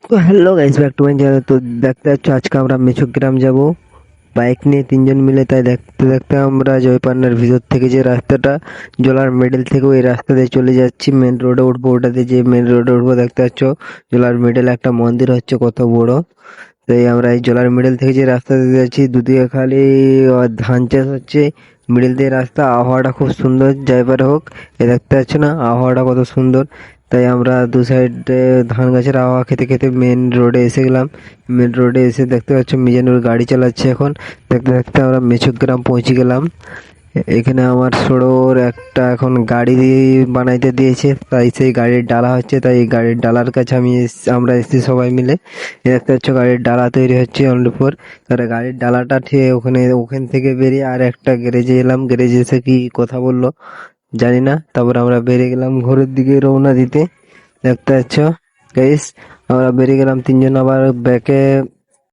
Hello guys, back to my channel. তো দেখতে পাচ্ছ আজকে আমরা মেছক গ্রাম যাব বাইক নিয়ে তিনজন মিলে। তাই দেখতে দেখতে আমরা জয়পান্নার ভিতর থেকে যে রাস্তাটা জলার মিডল থেকে ওই রাস্তা দিয়ে চলে যাচ্ছি, মেন রোডে উঠবো। ওটাতে যে মেন রোডে উঠবো দেখতে পাচ্ছ জলার মিডল একটা মন্দির হচ্ছে কত বড়। তাই আমরা এই জলার মিডল থেকে যে রাস্তা দিয়ে যাচ্ছি, দুদিকে খালি ধান চাষ হচ্ছে, মিডল দিয়ে রাস্তা। আবহাওয়াটা খুব সুন্দর যাইবার হোক, এ দেখতে পাচ্ছ না আবহাওয়াটা কত সুন্দর। তাই আমরা দু সাইডে ধান গাছের আবহাওয়া খেতে খেতে মেন রোডে এসে গেলাম। মেন রোডে এসে দেখতে পাচ্ছ মিজানুর গাড়ি চালাচ্ছে এখন। দেখতে দেখতে আমরা মেছক গ্রাম পৌঁছে গেলাম। এখানে আমার ষোড়োর একটা এখন গাড়ি বানাইতে দিয়েছে, তাই সেই গাড়ির ডালা হচ্ছে। তাই এই গাড়ির ডালার কাছে আমরা এসেছি সবাই মিলে। এই দেখতে পাচ্ছ গাড়ির ডালা তৈরি হচ্ছে অনলি ফোর। তাহলে গাড়ির ডালাটা ঠিক ওখান থেকে বেরিয়ে আর একটা গ্যারেজে এলাম। গ্যারেজে এসে কি কথা বললো জানি না। তারপর আমরা বেরিয়ে গেলাম ঘরের দিকে রওনা দিতে। দেখতে পাচ্ছ গাইস, আমরা বেরিয়ে গেলাম তিনজন। আবার ব্যাকে